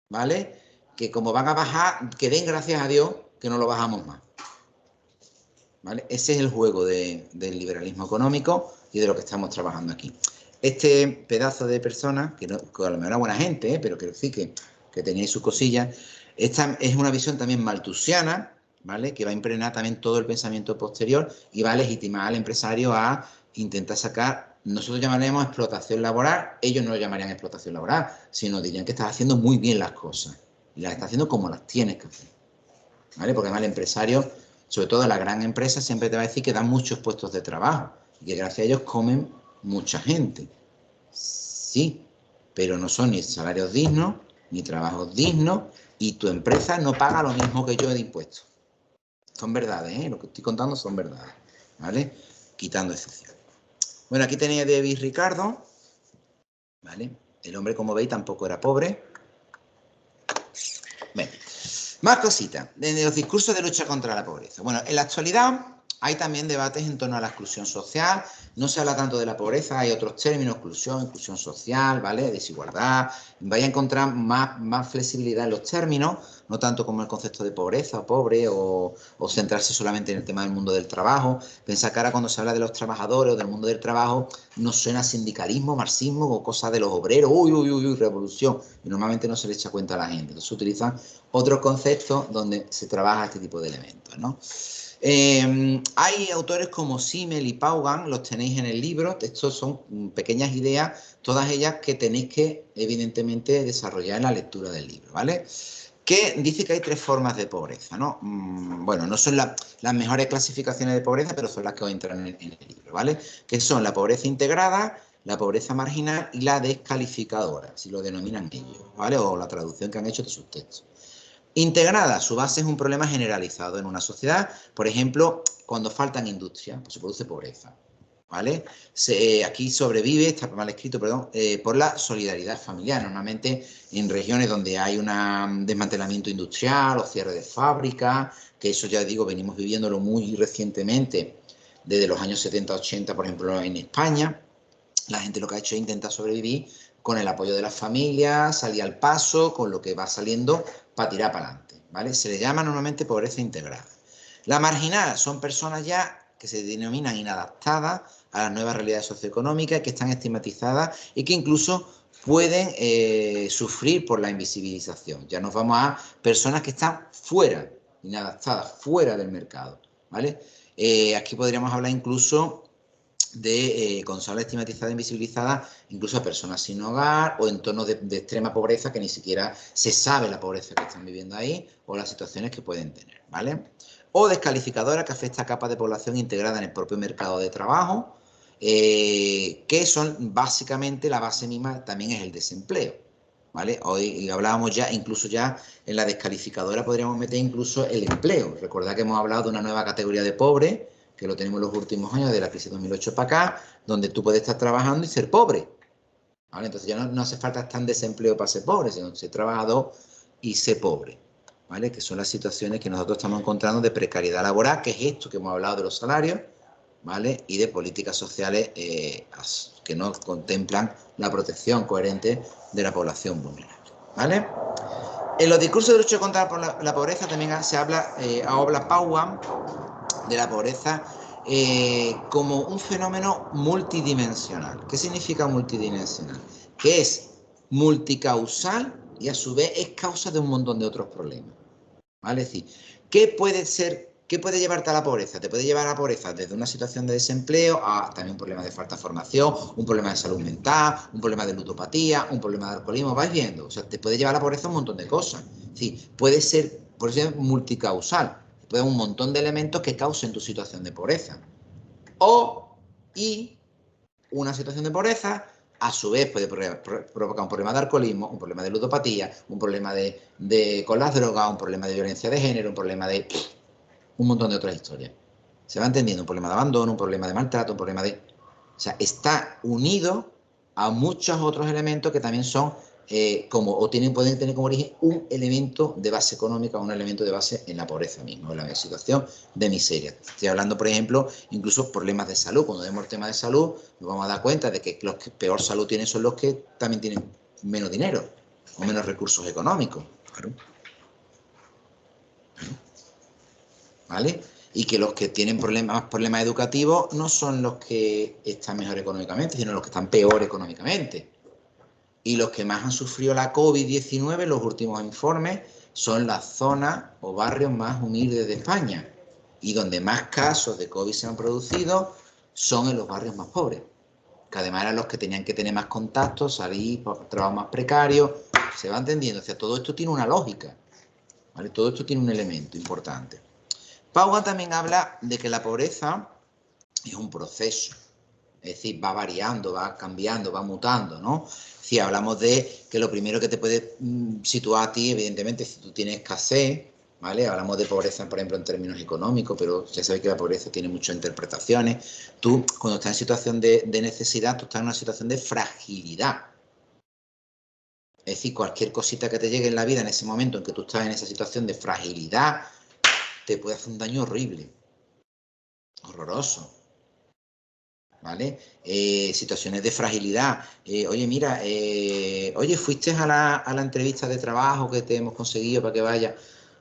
¿vale? Que como van a bajar, que den gracias a Dios que no lo bajamos más. ¿Vale? Ese es el juego del liberalismo económico y de lo que estamos trabajando aquí. Este pedazo de personas, que a lo mejor era buena gente, pero quiero decir que teníais sus cosillas, esta es una visión también malthusiana, ¿vale? Que va a impregnar también todo el pensamiento posterior y va a legitimar al empresario a intentar sacar, nosotros llamaremos explotación laboral, ellos no lo llamarían explotación laboral, sino dirían que estás haciendo muy bien las cosas y las estás haciendo como las tienes que hacer, ¿vale? Porque además el empresario, sobre todo la gran empresa, siempre te va a decir que dan muchos puestos de trabajo y que gracias a ellos comen mucha gente. Sí, pero no son ni salarios dignos, ni trabajos dignos, y tu empresa no paga lo mismo que yo de impuestos. Son verdades, ¿eh? Lo que estoy contando son verdades, ¿vale? Quitando excepciones. Bueno, aquí tenéis a David Ricardo, ¿vale? El hombre, como veis, tampoco era pobre. Bueno, más cositas. De los discursos de lucha contra la pobreza. Bueno, en la actualidad hay también debates en torno a la exclusión social. No se habla tanto de la pobreza, hay otros términos, inclusión social, ¿vale? Desigualdad. Vais a encontrar más flexibilidad en los términos, no tanto como el concepto de pobreza o pobre, o centrarse solamente en el tema del mundo del trabajo. Pensar que ahora cuando se habla de los trabajadores o del mundo del trabajo, nos suena sindicalismo, marxismo o cosas de los obreros, uy, revolución. Y normalmente no se le echa cuenta a la gente. Entonces se utilizan otros conceptos donde se trabaja este tipo de elementos, ¿no? Hay autores como Simmel y Vaughan, los tenéis en el libro. Estos son pequeñas ideas, todas ellas que tenéis que, evidentemente, desarrollar en la lectura del libro, ¿vale? Que dice que hay 3 formas de pobreza, ¿no? Bueno, no son las mejores clasificaciones de pobreza, pero son las que os entran en el libro, ¿vale? Que son la pobreza integrada, la pobreza marginal y la descalificadora, si lo denominan ellos, ¿vale? O la traducción que han hecho de sus textos. Integrada, su base es un problema generalizado en una sociedad. Por ejemplo, cuando faltan industrias, pues se produce pobreza, ¿vale? Aquí sobrevive, está mal escrito, perdón, por la solidaridad familiar. Normalmente en regiones donde hay un desmantelamiento industrial o cierre de fábricas, que eso ya digo, venimos viviéndolo muy recientemente, desde los años 70-80, por ejemplo, en España, la gente lo que ha hecho es intentar sobrevivir con el apoyo de las familias, salir al paso, con lo que va saliendo para tirar para adelante, ¿vale? Se le llama normalmente pobreza integrada. La marginal son personas ya que se denominan inadaptadas a las nuevas realidades socioeconómicas, que están estigmatizadas y que incluso pueden sufrir por la invisibilización. Ya nos vamos a personas que están fuera, inadaptadas, fuera del mercado, ¿vale? Aquí podríamos hablar incluso de cuando se habla de estigmatizada e invisibilizada, incluso a personas sin hogar o entornos de extrema pobreza que ni siquiera se sabe la pobreza que están viviendo ahí o las situaciones que pueden tener, ¿vale? O descalificadora, que afecta a capas de población integrada en el propio mercado de trabajo, que son básicamente la base misma, también es el desempleo, ¿vale? Hoy hablábamos ya, incluso ya en la descalificadora podríamos meter incluso el empleo. Recordad que hemos hablado de una nueva categoría de pobres, que lo tenemos en los últimos años, de la crisis 2008 para acá, donde tú puedes estar trabajando y ser pobre, ¿vale? Entonces ya no hace falta estar en desempleo para ser pobre, sino ser trabajador y ser pobre, ¿vale? Que son las situaciones que nosotros estamos encontrando de precariedad laboral, que es esto que hemos hablado de los salarios, ¿vale? Y de políticas sociales que no contemplan la protección coherente de la población vulnerable, ¿vale? En los discursos de lucha contra la pobreza también se habla Vaughan de la pobreza como un fenómeno multidimensional. ¿Qué significa multidimensional? Que es multicausal y a su vez es causa de un montón de otros problemas, ¿vale? Es decir, ¿qué puede llevarte a la pobreza? Te puede llevar a la pobreza desde una situación de desempleo a también un problema de falta de formación, un problema de salud mental, un problema de ludopatía, un problema de alcoholismo, vais viendo. O sea, te puede llevar a la pobreza un montón de cosas. Es decir, puede ser, por eso es multicausal. Puede haber un montón de elementos que causen tu situación de pobreza. Y una situación de pobreza a su vez puede provocar un problema de alcoholismo, un problema de ludopatía, un problema con las drogas, un problema de violencia de género, un problema de un montón de otras historias. ¿Se va entendiendo? Un problema de abandono, un problema de maltrato, un problema de... O sea, está unido a muchos otros elementos que también son pueden tener como origen un elemento de base económica, un elemento de base en la pobreza misma, en la situación de miseria. Estoy hablando, por ejemplo, incluso problemas de salud. Cuando vemos el tema de salud, nos vamos a dar cuenta de que los que peor salud tienen son los que también tienen menos dinero o menos recursos económicos. Claro. ¿Vale? Y que los que tienen problemas educativos no son los que están mejor económicamente, sino los que están peor económicamente. Y los que más han sufrido la COVID-19, los últimos informes, son las zonas o barrios más humildes de España. Y donde más casos de COVID se han producido son en los barrios más pobres, que además eran los que tenían que tener más contactos, salir por trabajos más precarios. Se va entendiendo. O sea, todo esto tiene una lógica, ¿vale? Todo esto tiene un elemento importante. Vaughan también habla de que la pobreza es un proceso, es decir, va variando, va cambiando, va mutando, ¿no? Si hablamos de que lo primero que te puede situar a ti, evidentemente, si tú tienes escasez, ¿vale? Hablamos de pobreza, por ejemplo, en términos económicos, pero ya sabéis que la pobreza tiene muchas interpretaciones. Tú, cuando estás en situación de necesidad, tú estás en una situación de fragilidad. Es decir, cualquier cosita que te llegue en la vida en ese momento en que tú estás en esa situación de fragilidad, te puede hacer un daño horrible, horroroso, ¿vale? Situaciones de fragilidad. Oye, mira, oye, ¿fuiste a la entrevista de trabajo que te hemos conseguido para que vayas?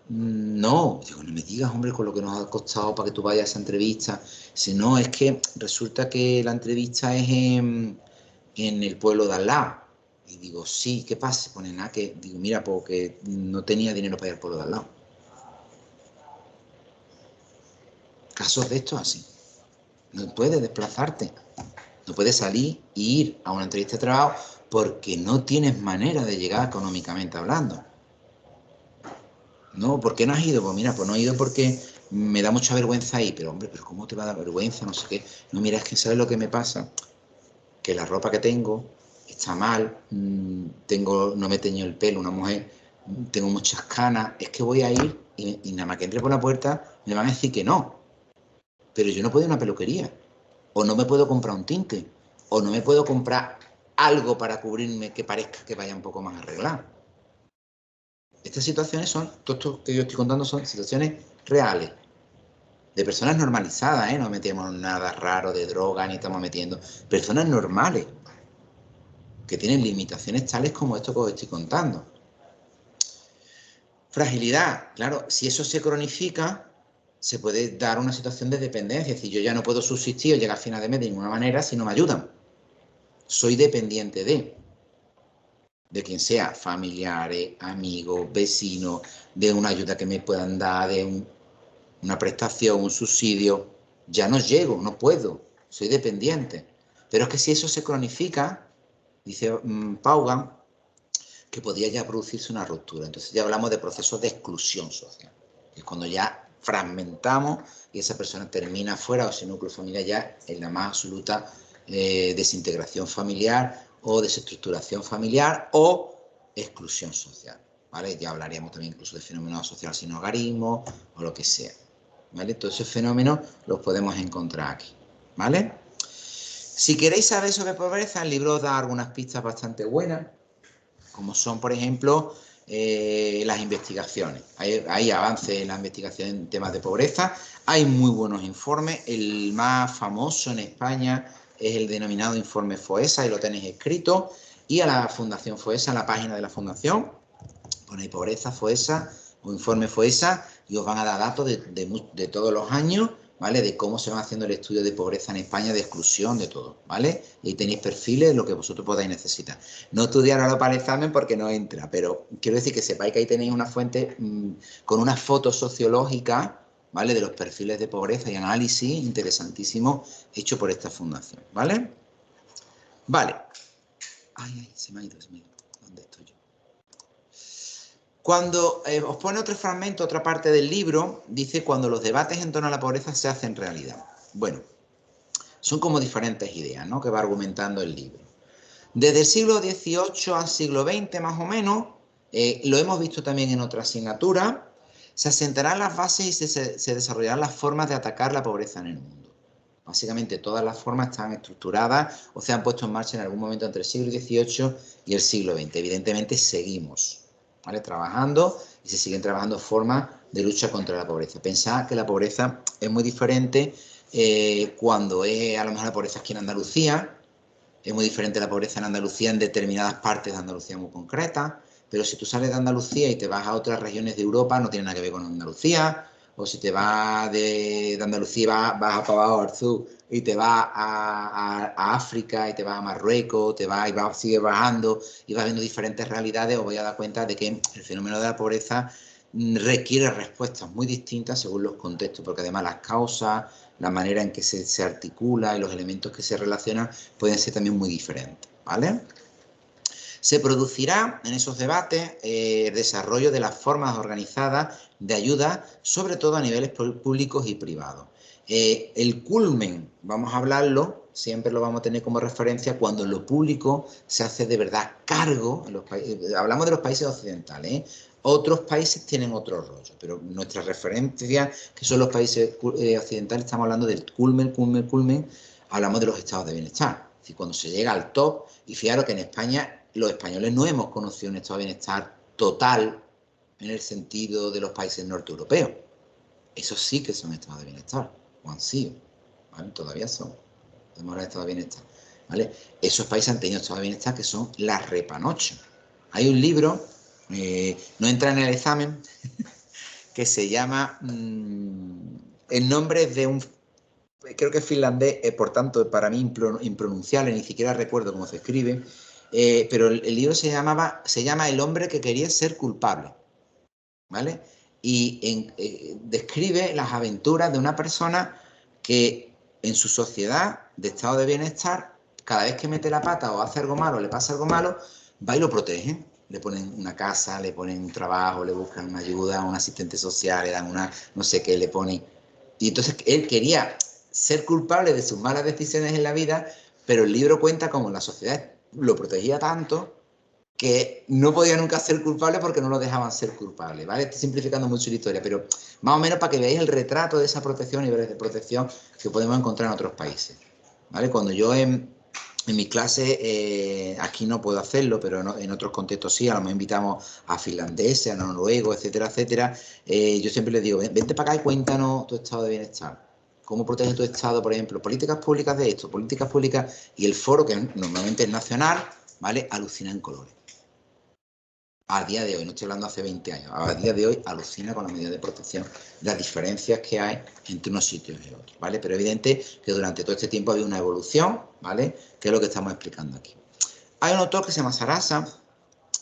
No, digo, no me digas, hombre, con lo que nos ha costado para que tú vayas a esa entrevista. Si no, es que resulta que la entrevista es en el pueblo de al lado. Y digo, sí, ¿qué pasa? Se pone nada, que digo, mira, porque no tenía dinero para ir al pueblo de al lado. casos de estos así. No puedes desplazarte, no puedes salir e ir a una entrevista de trabajo porque no tienes manera de llegar económicamente hablando. No, ¿por qué no has ido? Pues mira, pues no he ido porque me da mucha vergüenza ir. Pero hombre, pero ¿cómo te va a dar vergüenza? No sé qué. No, mira, es que ¿sabes lo que me pasa? Que la ropa que tengo está mal, no me he teñido el pelo, una mujer, tengo muchas canas, es que voy a ir y nada más que entre por la puerta me van a decir que no. Pero yo no puedo ir a una peluquería, o no me puedo comprar un tinte, o no me puedo comprar algo para cubrirme que parezca que vaya un poco más arreglado. Estas situaciones todo esto que yo estoy contando son situaciones reales, de personas normalizadas, no metemos nada raro de droga, ni estamos metiendo personas normales, que tienen limitaciones tales como esto que os estoy contando. Fragilidad, claro, si eso se cronifica, se puede dar una situación de dependencia, es decir, yo ya no puedo subsistir o llegar a final de mes de ninguna manera si no me ayudan. Soy dependiente de quien sea, familiares, amigos, vecinos, de una ayuda que me puedan dar, de una prestación, un subsidio. Ya no llego, no puedo, soy dependiente. Pero es que si eso se cronifica, dice Paugan, que podría ya producirse una ruptura. Entonces ya hablamos de procesos de exclusión social, que es cuando ya fragmentamos y esa persona termina fuera o sin núcleo familiar ya en la más absoluta desintegración familiar o desestructuración familiar o exclusión social, ¿vale? Ya hablaríamos también incluso de fenómenos asociados sin hogarismo o lo que sea, ¿vale? Todos esos fenómenos los podemos encontrar aquí, ¿vale? Si queréis saber sobre pobreza, el libro os da algunas pistas bastante buenas, como son, por ejemplo, las investigaciones. Hay avances en la investigación en temas de pobreza, hay muy buenos informes, el más famoso en España es el denominado informe FOESA, y lo tenéis escrito, y a la Fundación FOESA, en la página de la Fundación, ponéis pobreza FOESA o informe FOESA y os van a dar datos de todos los años, ¿vale? De cómo se va haciendo el estudio de pobreza en España, de exclusión, de todo, ¿vale? Y ahí tenéis perfiles, lo que vosotros podáis necesitar. No estudiar ahora para el examen porque no entra, pero quiero decir que sepáis que ahí tenéis una fuente con una foto sociológica, ¿vale? De los perfiles de pobreza y análisis interesantísimo hecho por esta fundación, ¿vale? Vale. Ay, se me ha ido. ¿Dónde estoy yo? Cuando os pone otro fragmento, otra parte del libro, dice cuando los debates en torno a la pobreza se hacen realidad. Bueno, son como diferentes ideas, ¿no?, que va argumentando el libro. Desde el siglo XVIII al siglo XX, más o menos, lo hemos visto también en otra asignatura, se asentarán las bases y se desarrollarán las formas de atacar la pobreza en el mundo. Básicamente todas las formas están estructuradas o se han puesto en marcha en algún momento entre el siglo XVIII y el siglo XX. Evidentemente seguimos, ¿vale?, trabajando y se siguen trabajando formas de lucha contra la pobreza. Pensad que la pobreza es muy diferente cuando es a lo mejor la pobreza aquí en Andalucía, es muy diferente la pobreza en Andalucía en determinadas partes de Andalucía muy concretas, pero si tú sales de Andalucía y te vas a otras regiones de Europa no tiene nada que ver con Andalucía, o si te vas de Andalucía vas a para abajo al sur y te vas a África y te vas a Marruecos, sigues bajando y vas viendo diferentes realidades, os vais a dar cuenta de que el fenómeno de la pobreza requiere respuestas muy distintas según los contextos, porque además las causas, la manera en que se articula y los elementos que se relacionan pueden ser también muy diferentes, ¿vale? Se producirá en esos debates el desarrollo de las formas organizadas de ayuda, sobre todo a niveles públicos y privados. El culmen, vamos a hablarlo, siempre lo vamos a tener como referencia cuando lo público se hace de verdad cargo, hablamos de los países occidentales, otros países tienen otro rollo, pero nuestra referencia, que son los países occidentales, estamos hablando del culmen, hablamos de los estados de bienestar. Es decir, cuando se llega al top, y fijaros que en España los españoles no hemos conocido un estado de bienestar total en el sentido de los países norteeuropeos. Esos sí que son estados de bienestar, o han sido, ¿vale? Todavía son. Podemos hablar de estado de bienestar, ¿vale? Esos países han tenido estados de bienestar que son la repanocha. Hay un libro, no entra en el examen, que se llama El nombre de un... Creo que es finlandés, por tanto, para mí impronunciable, ni siquiera recuerdo cómo se escribe, pero el libro se llama El hombre que quería ser culpable, ¿vale? y describe las aventuras de una persona que en su sociedad de estado de bienestar, cada vez que mete la pata o hace algo malo, le pasa algo malo, va y lo protege. Le ponen una casa, le ponen un trabajo, le buscan una ayuda, un asistente social, le dan una no sé qué, le ponen. Y entonces él quería ser culpable de sus malas decisiones en la vida, pero el libro cuenta cómo la sociedad lo protegía tanto que no podía nunca ser culpable porque no lo dejaban ser culpable, ¿vale? Estoy simplificando mucho la historia, pero más o menos para que veáis el retrato de esa protección, niveles de protección que podemos encontrar en otros países, ¿vale? Cuando yo en mis clases, aquí no puedo hacerlo, pero en otros contextos sí, a lo mejor invitamos a finlandeses, a noruegos, etcétera, etcétera, yo siempre les digo, vente para acá y cuéntanos tu estado de bienestar. ¿Cómo protege tu estado, por ejemplo? Políticas públicas de esto, políticas públicas, y el foro, que normalmente es nacional, ¿vale? Alucina en colores. A día de hoy, no estoy hablando hace 20 años, a día de hoy alucina con las medidas de protección, las diferencias que hay entre unos sitios y otros, ¿vale? Pero evidente que durante todo este tiempo ha habido una evolución, ¿vale? Que es lo que estamos explicando aquí. Hay un autor que se llama Sarasa,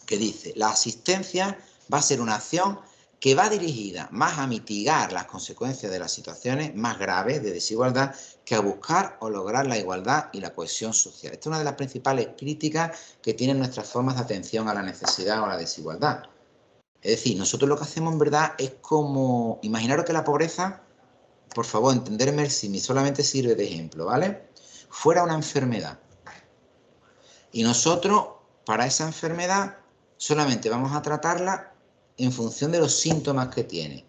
que dice, la asistencia va a ser una acción que va dirigida más a mitigar las consecuencias de las situaciones más graves de desigualdad que a buscar o lograr la igualdad y la cohesión social. Esta es una de las principales críticas que tienen nuestras formas de atención a la necesidad o a la desigualdad. Es decir, nosotros lo que hacemos en verdad es como, imaginaros que la pobreza, por favor, entenderme si ni solamente sirve de ejemplo, ¿vale? Fuera una enfermedad. Y nosotros, para esa enfermedad, solamente vamos a tratarla en función de los síntomas que tiene.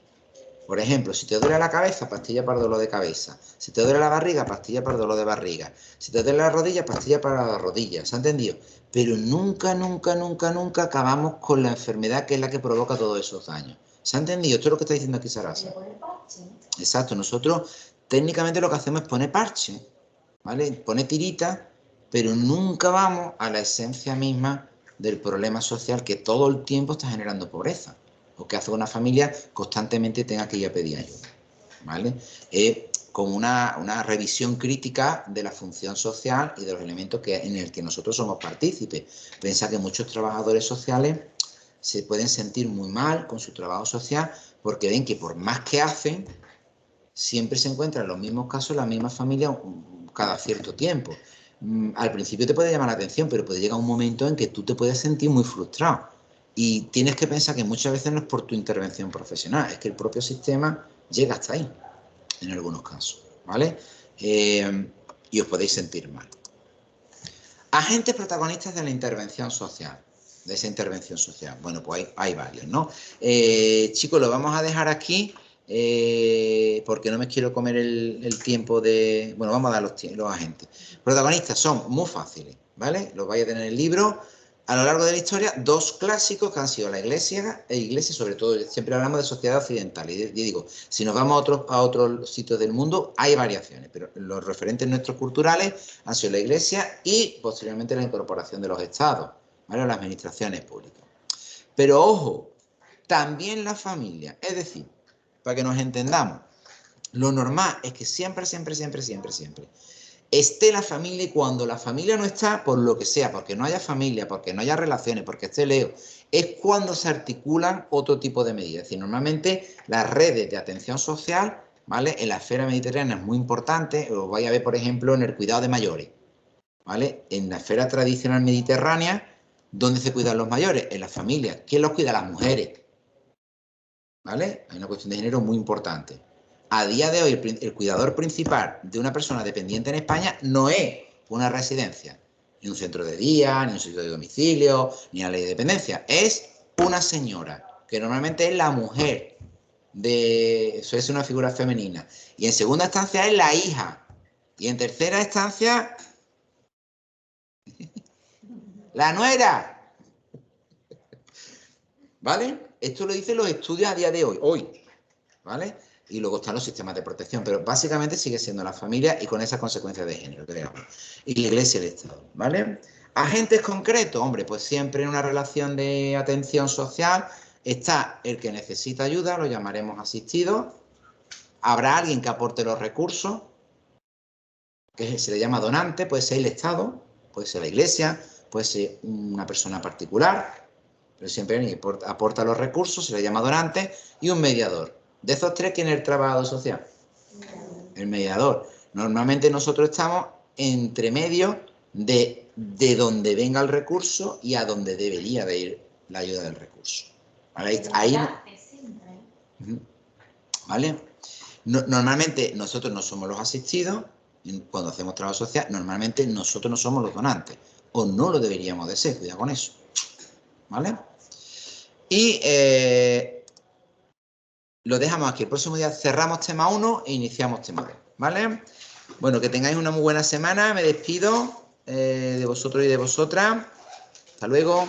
Por ejemplo, si te duele la cabeza, pastilla para el dolor de cabeza. Si te duele la barriga, pastilla para el dolor de barriga. Si te duele la rodilla, pastilla para la rodilla. ¿Se ha entendido? Pero nunca, nunca, nunca, nunca acabamos con la enfermedad que es la que provoca todos esos daños. ¿Se ha entendido? Esto es lo que está diciendo aquí Sarasa. Exacto. Nosotros técnicamente lo que hacemos es poner parche, ¿vale? Poner tirita, pero nunca vamos a la esencia misma del problema social que todo el tiempo está generando pobreza, o que hace que una familia constantemente tenga que ir a pedir ayuda, ¿vale? Como una revisión crítica de la función social y de los elementos en el que nosotros somos partícipes. Piensa que muchos trabajadores sociales se pueden sentir muy mal con su trabajo social porque ven que por más que hacen, siempre se encuentran los mismos casos, las mismas familias cada cierto tiempo. Al principio te puede llamar la atención, pero puede llegar un momento en que tú te puedes sentir muy frustrado. Y tienes que pensar que muchas veces no es por tu intervención profesional, es que el propio sistema llega hasta ahí, en algunos casos, ¿vale? Y os podéis sentir mal. Agentes protagonistas de la intervención social, de esa intervención social. Bueno, pues hay varios, ¿no? Chicos, lo vamos a dejar aquí porque no me quiero comer el tiempo de... Bueno, vamos a dar los agentes. Protagonistas son muy fáciles, ¿vale? Los vais a tener en el libro. A lo largo de la historia, dos clásicos que han sido la Iglesia sobre todo, siempre hablamos de sociedad occidental. Y digo, si nos vamos a otros sitios del mundo, hay variaciones, pero los referentes nuestros culturales han sido la Iglesia y posteriormente la incorporación de los estados, ¿vale? Las administraciones públicas. Pero ojo, también la familia. Es decir, para que nos entendamos, lo normal es que siempre esté la familia, y cuando la familia no está, por lo que sea, porque no haya familia, porque no haya relaciones, porque esté lejos, es cuando se articulan otro tipo de medidas. Es decir, normalmente las redes de atención social, ¿vale? En la esfera mediterránea es muy importante, os vais a ver, por ejemplo, en el cuidado de mayores, ¿vale? En la esfera tradicional mediterránea, ¿dónde se cuidan los mayores? En las familias. ¿Quién los cuida? Las mujeres, ¿vale? Hay una cuestión de género muy importante. A día de hoy, el cuidador principal de una persona dependiente en España no es una residencia, ni un centro de día, ni un sitio de domicilio, ni la ley de dependencia. Es una señora, que normalmente es la mujer, eso es una figura femenina. Y en segunda instancia es la hija. Y en tercera instancia, la nuera. ¿Vale? Esto lo dicen los estudios a día de hoy, ¿vale? Y luego están los sistemas de protección, pero básicamente sigue siendo la familia y con esas consecuencias de género, digamos. Y la Iglesia y el Estado, ¿vale? Agentes concretos, hombre, pues siempre en una relación de atención social está el que necesita ayuda, lo llamaremos asistido. Habrá alguien que aporte los recursos, que se le llama donante, puede ser el Estado, puede ser la Iglesia, puede ser una persona particular, pero siempre alguien aporta los recursos, se le llama donante, y un mediador. De esos tres, ¿quién es el trabajador social? El mediador. Normalmente nosotros estamos entre medio de donde venga el recurso y a donde debería de ir la ayuda del recurso. ¿Vale? ¿Vale? Normalmente nosotros no somos los asistidos, cuando hacemos trabajo social, normalmente nosotros no somos los donantes, o no lo deberíamos de ser, cuidado con eso. ¿Vale? Y lo dejamos aquí. El próximo día cerramos tema 1 e iniciamos tema 2. ¿Vale? Bueno, que tengáis una muy buena semana. Me despido de vosotros y de vosotras. Hasta luego.